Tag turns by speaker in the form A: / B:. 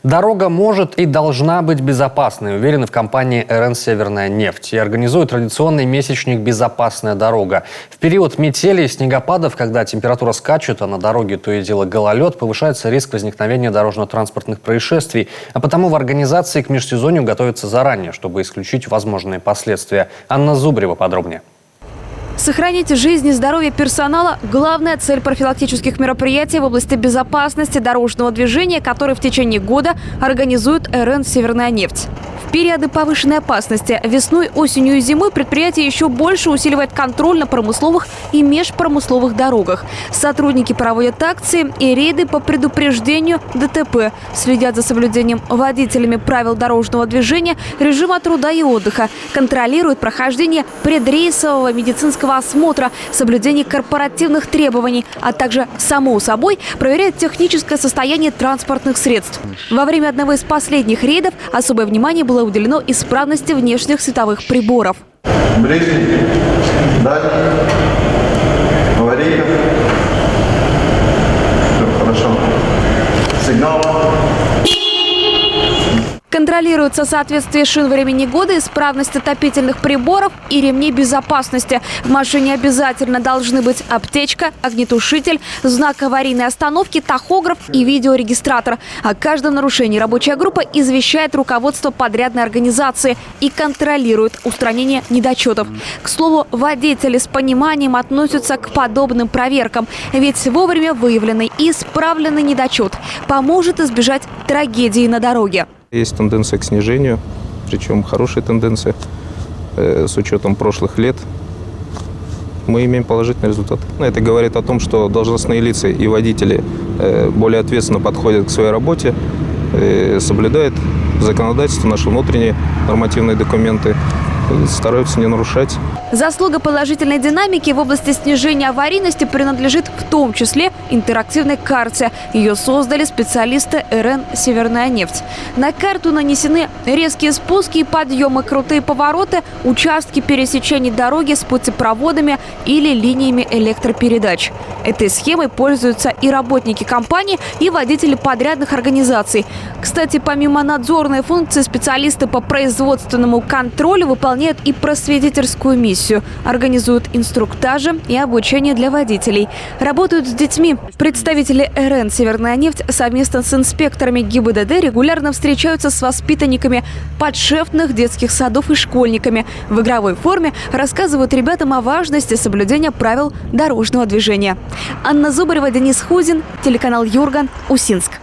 A: Дорога может и должна быть безопасной, уверены в компании РН «Северная нефть». И организуют традиционный месячник «Безопасная дорога». В период метели и снегопадов, когда температура скачет, а на дороге то и дело гололед, повышается риск возникновения дорожно-транспортных происшествий. А потому в организации к межсезонью готовятся заранее, чтобы исключить возможные последствия. Анна Зубарева подробнее.
B: Сохранить жизнь и здоровье персонала – главная цель профилактических мероприятий в области безопасности дорожного движения, которые в течение года организует РН «Северная нефть». В периоды повышенной опасности весной, осенью и зимой предприятие еще больше усиливает контроль на промысловых и межпромысловых дорогах. Сотрудники проводят акции и рейды по предупреждению ДТП, следят за соблюдением водителями правил дорожного движения, режима труда и отдыха, контролируют прохождение предрейсового медицинского осмотра, соблюдение корпоративных требований, а также, само собой, проверяют техническое состояние транспортных средств. Во время одного из последних рейдов особое внимание было уделено исправности внешних световых приборов.
C: Ближний, дальний, аварийка. Все хорошо. Сигнал.
B: Контролируется соответствие шин времени года, исправность отопительных приборов и ремней безопасности. В машине обязательно должны быть аптечка, огнетушитель, знак аварийной остановки, тахограф и видеорегистратор. О каждом нарушении рабочая группа извещает руководство подрядной организации и контролирует устранение недочетов. К слову, водители с пониманием относятся к подобным проверкам. Ведь вовремя выявленный и исправленный недочет поможет избежать трагедии на дороге.
D: Есть тенденция к снижению, причем хорошая тенденция. С учетом прошлых лет мы имеем положительный результат. Это говорит о том, что должностные лица и водители более ответственно подходят к своей работе, соблюдают законодательство, наши внутренние нормативные документы, стараются не нарушать.
B: Заслуга положительной динамики в области снижения аварийности принадлежит в том числе интерактивной карте. Ее создали специалисты РН «Северная нефть». На карту нанесены резкие спуски и подъемы, крутые повороты, участки пересечений дороги с путепроводами или линиями электропередач. Этой схемой пользуются и работники компании, и водители подрядных организаций. Кстати, помимо надзорной функции, специалисты по производственному контролю выполняют и просветительскую миссию. Организуют инструктажи и обучение для водителей. Работают с детьми. Представители РН «Северная нефть» совместно с инспекторами ГИБДД регулярно встречаются с воспитанниками подшефных детских садов и школьниками. В игровой форме рассказывают ребятам о важности соблюдения правил дорожного движения. Анна Зубарева, Денис Хузин, телеканал Юрган, Усинск.